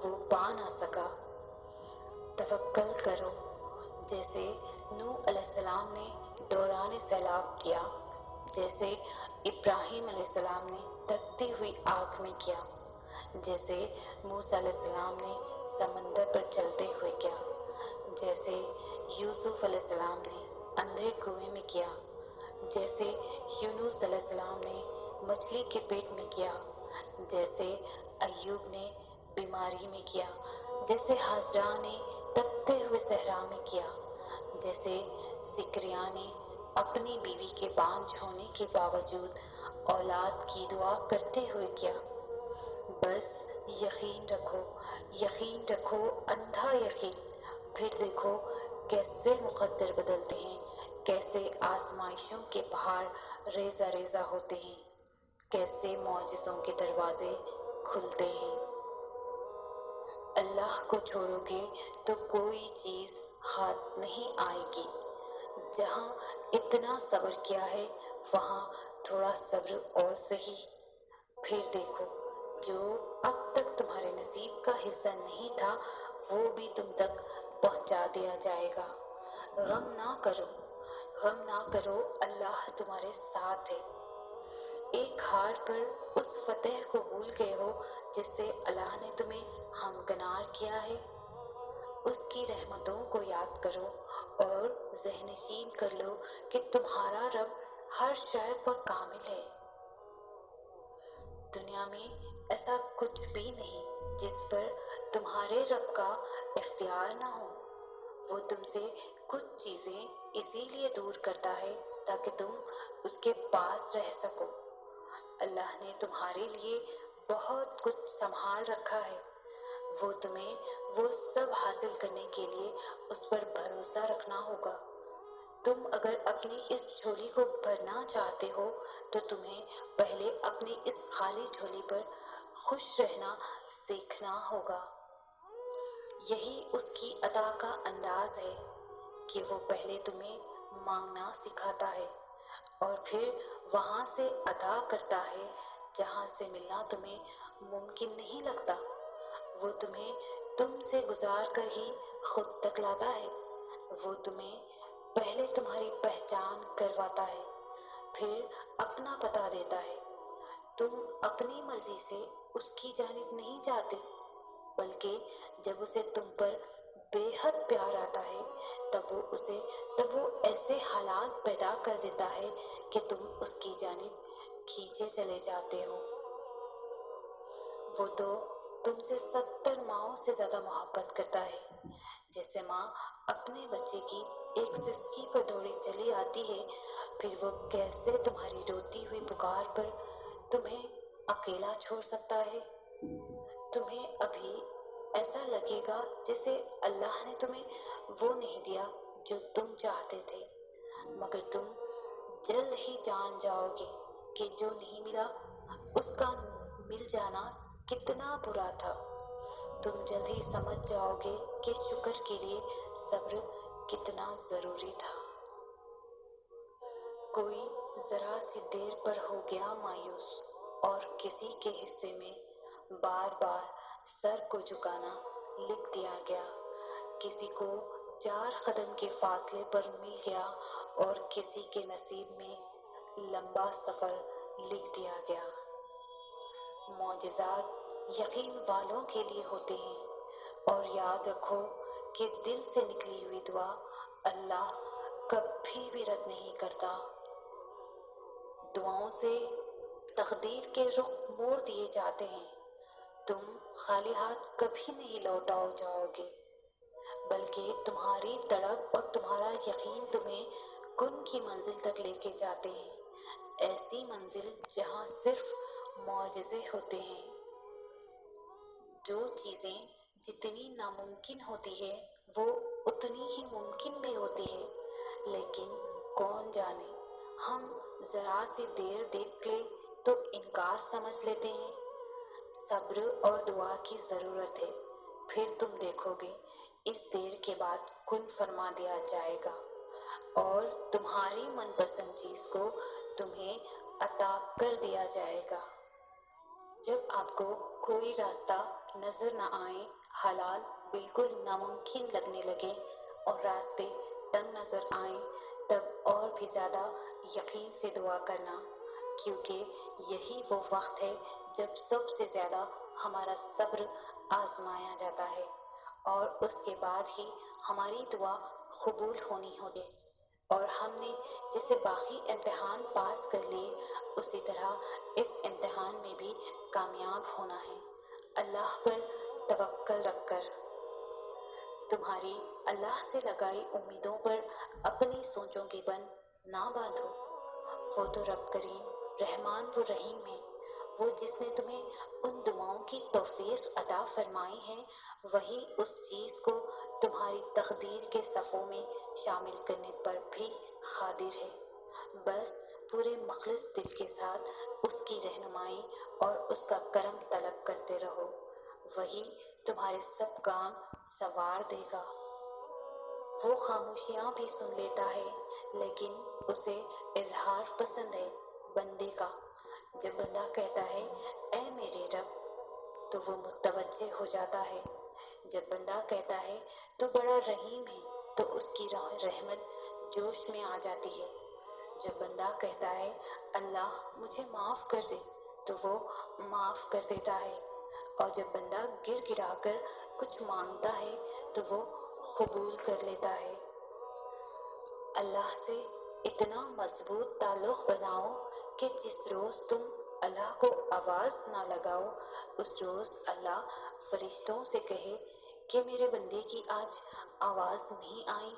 وہ پا نہ سکا۔ توکل کرو جیسے نوح علیہ السلام نے دوران سیلاب کیا، جیسے ابراہیم علیہ السلام نے دھکتی ہوئی آگ میں کیا، جیسے موسیٰ علیہ السلام نے سمندر پر چلتے ہوئے کیا، جیسے یوسف علیہ السلام نے اندھے کنویں میں کیا، جیسے یونس علیہ السلام نے مچھلی کے پیٹ میں کیا، جیسے ایوب نے بیماری میں کیا، جیسے حاجرہ نے تپتے ہوئے صحرا میں کیا، جیسے زکریا نے اپنی بیوی کے بانجھ ہونے کے باوجود اولاد کی دعا کرتے ہوئے کیا۔ بس یقین رکھو اندھا یقین، پھر دیکھو کیسے مقدر بدلتے ہیں، کیسے آزمائشوں کے پہاڑ ریزہ ریزہ ہوتے ہیں، کیسے معجزوں کے دروازے کھلتے ہیں۔ اللہ کو چھوڑو گے تو کوئی چیز ہاتھ نہیں آئے گی۔ جہاں اتنا صبر کیا ہے وہاں تھوڑا صبر اور سہی۔ پھر دیکھو جو اب تک تمہارے نصیب کا حصہ نہیں تھا وہ بھی تم تک پہنچا دیا جائے گا۔ غم نہ کرو، اللہ تمہارے ساتھ ہے۔ ایک ہار پر اس فتح کو بھول گئے ہو جس سے اللہ نے تمہیں ہمکنار کیا ہے۔ اس کی رحمتوں کو یاد کرو اور ذہن نشین کر لو کہ تمہارا رب ہر شے پر کامل ہے۔ دنیا میں ایسا کچھ بھی نہیں جس پر تمہارے رب کا اختیار نہ ہو۔ وہ تم سے کچھ چیزیں اسی لیے دور کرتا ہے تاکہ تم اس کے پاس رہ سکو۔ اللہ نے تمہارے لیے بہت کچھ سنبھال رکھا ہے۔ وہ تمہیں وہ سب حاصل کرنے کے لیے اس پر بھروسہ رکھنا ہوگا۔ تم اگر اپنی اس جھولی کو بھرنا چاہتے ہو تو تمہیں پہلے اپنی اس خالی جھولی پر خوش رہنا سیکھنا ہوگا۔ یہی اس کی عطا کا انداز ہے کہ وہ پہلے تمہیں مانگنا سکھاتا ہے اور پھر وہاں سے عطا کرتا ہے جہاں سے ملنا تمہیں ممکن نہیں لگتا۔ وہ تمہیں تم سے گزار کر ہی خود تک لاتا ہے۔ وہ تمہیں پہلے تمہاری پہچان کرواتا ہے، پھر اپنا پتہ دیتا ہے۔ تم اپنی مرضی سے اس کی جانب نہیں جاتے، بلکہ جب اسے تم پر بے حد پیار آتا ہے تب وہ ایسے حالات پیدا کر دیتا ہے کہ تم اس کی جانب کھینچے چلے جاتے ہو۔ وہ تو تم سے 70 ماؤں سے زیادہ محبت کرتا ہے۔ جیسے ماں اپنے بچے کی ایک سسکی پر دوڑی چلی آتی ہے، پھر وہ کیسے تمہاری روتی ہوئی پکار پر تمہیں اکیلا چھوڑ سکتا ہے؟ تمہیں ابھی ایسا لگے گا جیسے اللہ نے تمہیں وہ نہیں دیا جو تم چاہتے تھے، مگر تم جلد ہی جان جاؤ گے کہ جو نہیں ملا اس کا مل جانا کتنا برا تھا۔ تم جلد ہی سمجھ جاؤ گے کہ شکر کے لیے صبر کتنا ضروری تھا۔ کوئی ذرا سی دیر پر ہو گیا مایوس اور کسی کے حصے میں بار بار سر کو جھکانا لکھ دیا گیا، کسی کو 4 قدم کے فاصلے پر مل گیا اور کسی کے نصیب میں لمبا سفر لکھ دیا گیا۔ معجزات یقین والوں کے لیے ہوتے ہیں، اور یاد رکھو کہ دل سے نکلی ہوئی دعا اللہ کبھی بھی رد نہیں کرتا۔ دعاؤں سے تقدیر کے رخ موڑ دیے جاتے ہیں۔ تم خالی ہاتھ کبھی نہیں لوٹاؤ جاؤ گے، بلکہ تمہاری تڑپ اور تمہارا یقین تمہیں کن کی منزل تک لے کے جاتے ہیں، ایسی منزل جہاں صرف معجزے ہوتے ہیں۔ جو چیزیں جتنی ناممکن ہوتی ہے وہ اتنی ہی ممکن بھی ہوتی ہے، لیکن کون جانے ہم ذرا سی دیر دیکھ لیں تو انکار سمجھ لیتے ہیں۔ صبر اور دعا کی ضرورت ہے، پھر تم دیکھو گے اس دیر کے بعد کن فرما دیا جائے گا اور تمہاری من پسند چیز کو تمہیں عطا کر دیا جائے گا۔ جب آپ کو کوئی راستہ نظر نہ آئیں، حلال بالکل ناممکن لگنے لگے اور راستے تنگ نظر آئیں، تب اور بھی زیادہ یقین سے دعا کرنا، کیونکہ یہی وہ وقت ہے جب سب سے زیادہ ہمارا صبر آزمایا جاتا ہے، اور اس کے بعد ہی ہماری دعا قبول ہونی ہوگی۔ اور ہم نے جیسے باقی امتحان پاس کر لیے، اسی طرح اس امتحان میں بھی کامیاب ہونا ہے، اللہ پر توکل رکھ کر۔ تمہاری اللہ سے لگائی امیدوں پر اپنی سوچوں کے بند نہ باندھو، وہ تو رب کریم رحمان و رحیم ہے، وہ جس نے تمہیں ان دعاؤں کی توفیق عطا فرمائی ہے، وہی اس چیز کو تمہاری تقدیر کے صفوں میں شامل کرنے پر بھی قادر ہے۔ بس پورے مخلص دل کے ساتھ اس کی رہنمائی اور اس کا کرم طلب کرتے رہو، وہی تمہارے سب کام سنوار دے گا۔ وہ خاموشیاں بھی سن لیتا ہے، لیکن اسے اظہار پسند ہے بندے کا۔ جب بندہ کہتا ہے اے میرے رب، تو وہ متوجہ ہو جاتا ہے۔ جب بندہ کہتا ہے تو بڑا رحیم ہے، تو اس کی رحمت جوش میں آ جاتی ہے۔ جب بندہ کہتا ہے اللہ مجھے معاف کر دے، تو وہ معاف کر دیتا ہے۔ اور جب بندہ گر گرا کر کچھ مانگتا ہے تو وہ قبول کر لیتا ہے۔ اللہ سے اتنا مضبوط تعلق بناؤ کہ جس روز تم اللہ کو آواز نہ لگاؤ، اس روز اللہ فرشتوں سے کہے کہ میرے بندے کی آج آواز نہیں آئی،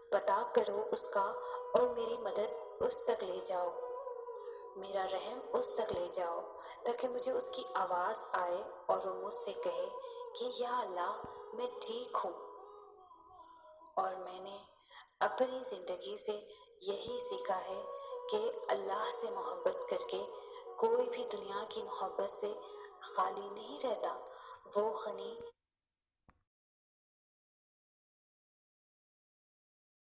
پتہ کرو اس کا اور میری مدد اس تک لے جاؤ، میرا رحم اس تک لے جاؤ، تاکہ مجھے اس کی آواز آئے اور وہ مجھ سے کہے کہ یا اللہ میں ٹھیک ہوں۔ اور میں نے اپنی زندگی سے یہی سیکھا ہے کہ اللہ سے محبت کر کے کوئی بھی دنیا کی محبت سے خالی نہیں رہتا۔ وہ غنی